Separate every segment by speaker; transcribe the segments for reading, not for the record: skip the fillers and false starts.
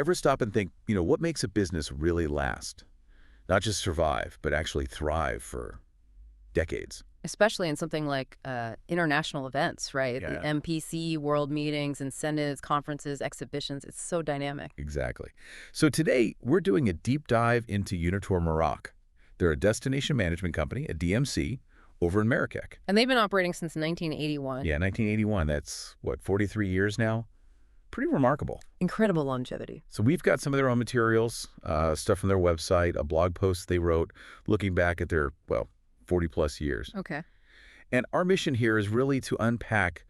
Speaker 1: Ever stop and think, what makes a business really last? Not just survive, but actually thrive for decades.
Speaker 2: Especially in something like international events, right? The
Speaker 1: Yeah,
Speaker 2: MPC, world meetings, incentives, conferences, exhibitions. It's so dynamic.
Speaker 1: exactly. So today, we're doing a deep dive into Unitour Maroc. They're a destination management company, a DMC, over in Marrakech.
Speaker 2: And they've been operating since 1981.
Speaker 1: Yeah, 1981. That's, what, 43 years now? Pretty remarkable.
Speaker 2: Incredible longevity.
Speaker 1: So we've got some of their own materials, stuff from their website, a blog post they wrote looking back at their, 40-plus years.
Speaker 2: Okay.
Speaker 1: And our mission here is really to unpack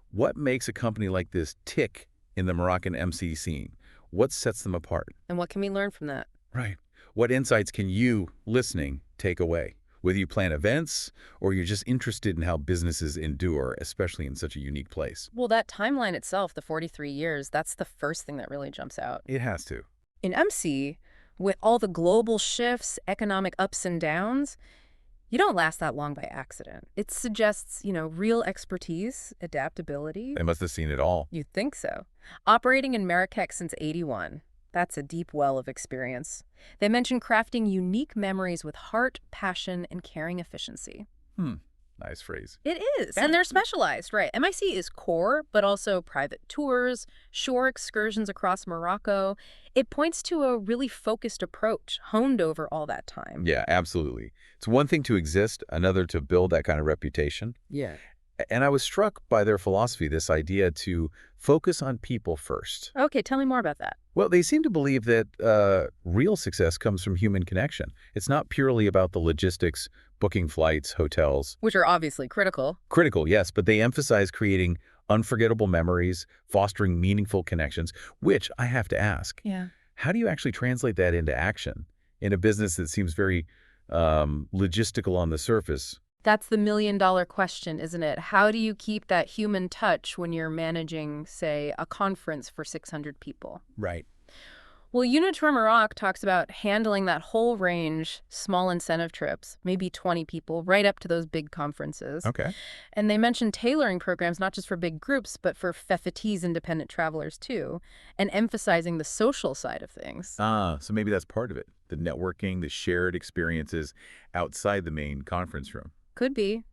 Speaker 1: what makes a company like this tick in the Moroccan MC scene. What sets them apart?
Speaker 2: And what can we learn from that?
Speaker 1: Right. What insights can you, listening, take away? Whether you plan events or you're just interested in how businesses endure, especially in such a unique place.
Speaker 2: Well, that timeline itself, the 43 years, that's the first thing that really jumps out.
Speaker 1: It has to.
Speaker 2: In MC, with all the global shifts, economic ups and downs, you don't last that long by accident. It suggests, real expertise, adaptability.
Speaker 1: They must have seen it all.
Speaker 2: You'd think so. Operating in Marrakech since '81. That's a deep well of experience. They mention crafting unique memories with heart, passion, and caring efficiency.
Speaker 1: Nice phrase.
Speaker 2: It is. And they're specialized, right? MIC is core, but also private tours, shore excursions across Morocco. It points to a really focused approach, honed over all that time.
Speaker 1: Yeah, absolutely. It's one thing to exist, another to build that kind of reputation.
Speaker 2: Yeah.
Speaker 1: And I was struck by their philosophy, this idea to focus on people first.
Speaker 2: Okay, tell me more about that.
Speaker 1: Well, they seem to believe that real success comes from human connection. It's not purely about the logistics, booking flights, hotels.
Speaker 2: Which are obviously critical.
Speaker 1: Critical, yes, but they emphasize creating unforgettable memories, fostering meaningful connections, which I have to ask,
Speaker 2: Yeah.
Speaker 1: how do you actually translate that into action in a business that seems very logistical on the surface?
Speaker 2: That's the million-dollar question, isn't it? How do you keep that human touch when you're managing, say, a conference for 600 people?
Speaker 1: Right.
Speaker 2: Well, Unitour Maroc talks about handling that whole range, small incentive trips, maybe 20 people, right up to those big conferences.
Speaker 1: Okay.
Speaker 2: And they mention tailoring programs not just for big groups, but for FEFETIS independent travelers too, and emphasizing the social side of things.
Speaker 1: So maybe that's part of it, the networking, the shared experiences outside the main conference room.
Speaker 2: Could be.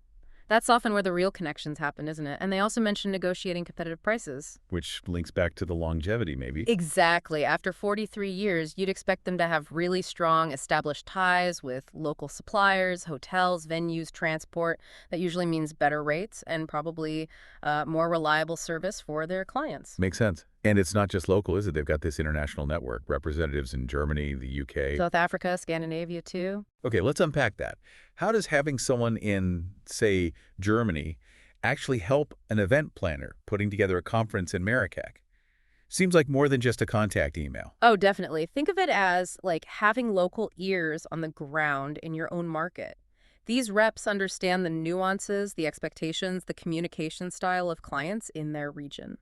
Speaker 2: That's often where the real connections happen, isn't it? And they also mention negotiating competitive prices.
Speaker 1: Which links back to the longevity, maybe.
Speaker 2: Exactly. After 43 years, you'd expect them to have really strong established ties with local suppliers, hotels, venues, transport. That usually means better rates and probably more reliable service for their clients.
Speaker 1: Makes sense. And it's not just local, is it? They've got this international network, representatives in Germany, the UK.
Speaker 2: South Africa, Scandinavia, too.
Speaker 1: Okay, let's unpack that. How does having someone in, say, Germany actually help an event planner putting together a conference in Marrakech? Seems like more than just a contact email.
Speaker 2: Oh, definitely. Think of it as like having local ears on the ground in your own market. These reps understand the nuances, the expectations, the communication style of clients in their region.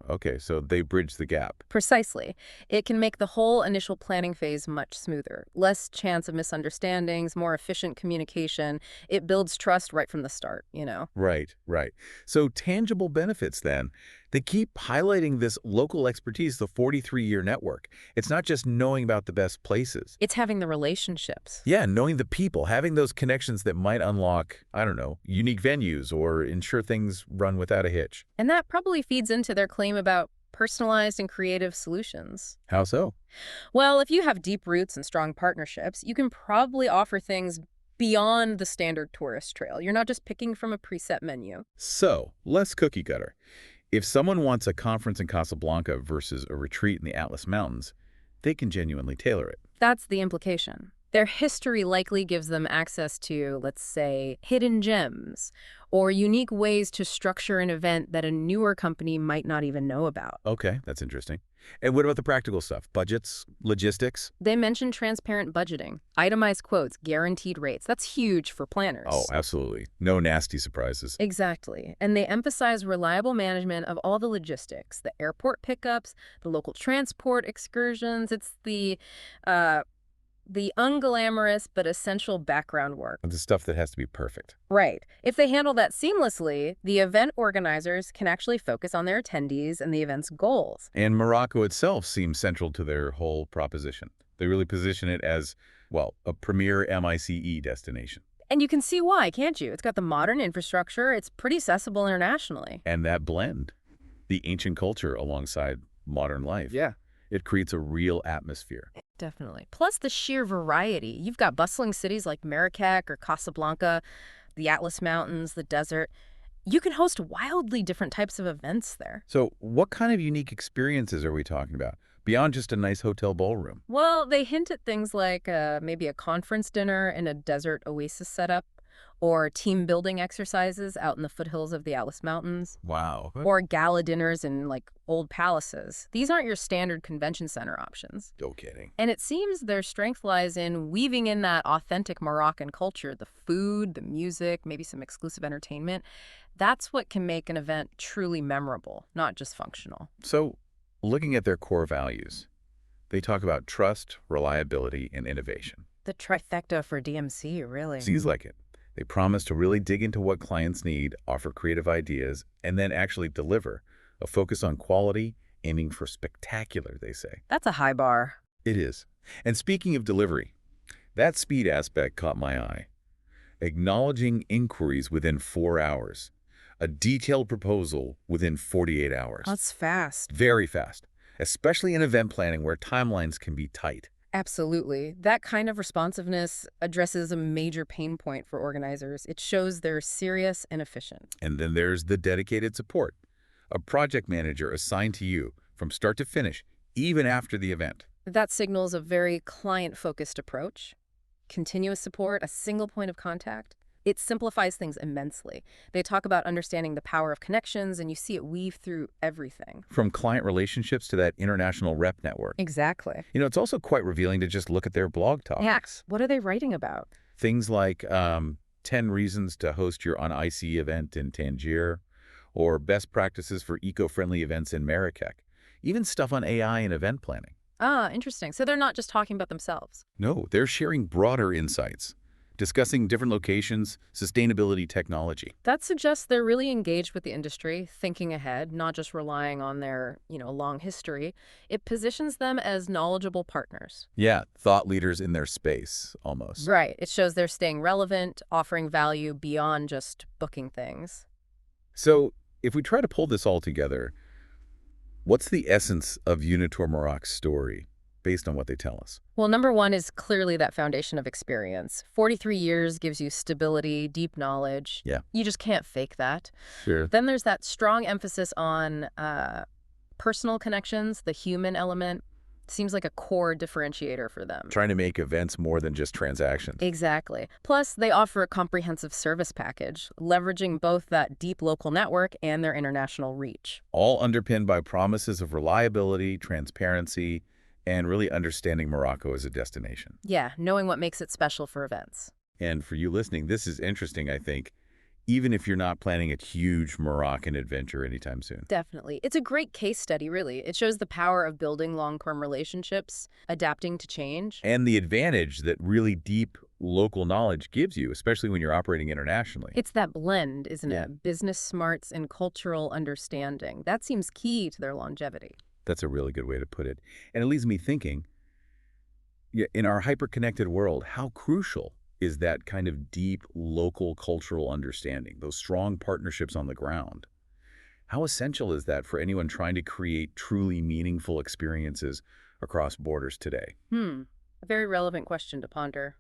Speaker 1: Okay, so they bridge the gap.
Speaker 2: Precisely. It can make the whole initial planning phase much smoother. Less chance of misunderstandings, more efficient communication. It builds trust right from the start.
Speaker 1: Right, right. So tangible benefits then. They keep highlighting this local expertise, the 43-year network. It's not just knowing about the best places.
Speaker 2: It's having the relationships.
Speaker 1: Yeah, knowing the people, having those connections that might unlock, I don't know, unique venues or ensure things run without a hitch.
Speaker 2: And that probably feeds into their claim about personalized and creative solutions.
Speaker 1: How so?
Speaker 2: Well, if you have deep roots and strong partnerships, you can probably offer things beyond the standard tourist trail. You're not just picking from a preset menu.
Speaker 1: So, less cookie cutter. If someone wants a conference in Casablanca versus a retreat in the Atlas Mountains, they can genuinely tailor it.
Speaker 2: That's the implication. Their history likely gives them access to, let's say, hidden gems or unique ways to structure an event that a newer company might not even know about.
Speaker 1: Okay, that's interesting. And what about the practical stuff? Budgets, logistics?
Speaker 2: They mention transparent budgeting, itemized quotes, guaranteed rates. That's huge for planners.
Speaker 1: Oh, absolutely. No nasty surprises.
Speaker 2: Exactly. And they emphasize reliable management of all the logistics, the airport pickups, the local transport excursions. It's the The unglamorous but essential background work.
Speaker 1: The stuff that has to be perfect.
Speaker 2: Right. If they handle that seamlessly, the event organizers can actually focus on their attendees and the event's goals.
Speaker 1: And Morocco itself seems central to their whole proposition. They really position it as, well, a premier MICE destination.
Speaker 2: And you can see why, can't you? It's got the modern infrastructure. It's pretty accessible internationally.
Speaker 1: And that blend, the ancient culture alongside modern life.
Speaker 2: Yeah.
Speaker 1: It creates a real atmosphere.
Speaker 2: Definitely. Plus the sheer variety. You've got bustling cities like Marrakech or Casablanca, the Atlas Mountains, the desert. You can host wildly different types of events there.
Speaker 1: So what kind of unique experiences are we talking about, beyond just a nice hotel ballroom?
Speaker 2: Well, they hint at things like maybe a conference dinner in a desert oasis setup, or team building exercises out in the foothills of the Atlas Mountains,
Speaker 1: Wow.
Speaker 2: or gala dinners in like old palaces. These aren't your standard convention center options.
Speaker 1: No kidding.
Speaker 2: And it seems their strength lies in weaving in that authentic Moroccan culture, the food, the music, maybe some exclusive entertainment. That's what can make an event truly memorable, not just functional.
Speaker 1: So, looking at their core values, they talk about trust, reliability, and innovation.
Speaker 2: The trifecta for DMC, really.
Speaker 1: Seems like it. They promise to really dig into what clients need, offer creative ideas, and then actually deliver. A focus on quality, aiming for spectacular, they say.
Speaker 2: That's a high bar.
Speaker 1: It is. And speaking of delivery, that speed aspect caught my eye. Acknowledging inquiries within 4 hours. A detailed proposal within 48 hours.
Speaker 2: That's fast.
Speaker 1: Very fast, especially in event planning where timelines can be tight.
Speaker 2: Absolutely. That kind of responsiveness addresses a major pain point for organizers. It shows they're serious and efficient.
Speaker 1: And then there's the dedicated support. A project manager assigned to you from start to finish, even after the event.
Speaker 2: That signals a very client-focused approach. Continuous support, a single point of contact. It simplifies things immensely. They talk about understanding the power of connections, and you see it weave through everything.
Speaker 1: From client relationships to that international rep network.
Speaker 2: Exactly.
Speaker 1: You know, it's also quite revealing to just look at their blog topics.
Speaker 2: Yeah. What are they writing about?
Speaker 1: Things like 10 reasons to host your ICE event in Tangier, or best practices for eco-friendly events in Marrakech. Even stuff on AI and event planning.
Speaker 2: Ah, interesting. So they're not just talking about themselves.
Speaker 1: No, they're sharing broader insights, discussing different locations, sustainability technology.
Speaker 2: That suggests they're really engaged with the industry, thinking ahead, not just relying on their, long history. It positions them as knowledgeable partners.
Speaker 1: Yeah, thought leaders in their space, almost.
Speaker 2: Right. It shows they're staying relevant, offering value beyond just booking things.
Speaker 1: So, if we try to pull this all together, what's the essence of Unitour Maroc's story, based on what they tell us?
Speaker 2: Well, number one is clearly that foundation of experience. 43 years gives you stability, deep knowledge.
Speaker 1: Yeah.
Speaker 2: You just can't fake that.
Speaker 1: Sure.
Speaker 2: Then there's that strong emphasis on personal connections, the human element. Seems like a core differentiator for them.
Speaker 1: Trying to make events more than just transactions.
Speaker 2: Exactly. Plus, they offer a comprehensive service package, leveraging both that deep local network and their international reach.
Speaker 1: All underpinned by promises of reliability, transparency, and really understanding Morocco as a destination.
Speaker 2: Yeah, knowing what makes it special for events.
Speaker 1: And for you listening, this is interesting, I think, even if you're not planning a huge Moroccan adventure anytime soon.
Speaker 2: Definitely. It's a great case study, really. It shows the power of building long-term relationships, adapting to change.
Speaker 1: And the advantage that really deep local knowledge gives you, especially when you're operating internationally.
Speaker 2: It's that blend, isn't
Speaker 1: Yeah.
Speaker 2: it? Business smarts and cultural understanding. That seems key to their longevity.
Speaker 1: That's a really good way to put it. And it leaves me thinking, in our hyper-connected world, how crucial is that kind of deep local cultural understanding, those strong partnerships on the ground? How essential is that for anyone trying to create truly meaningful experiences across borders today?
Speaker 2: A very relevant question to ponder.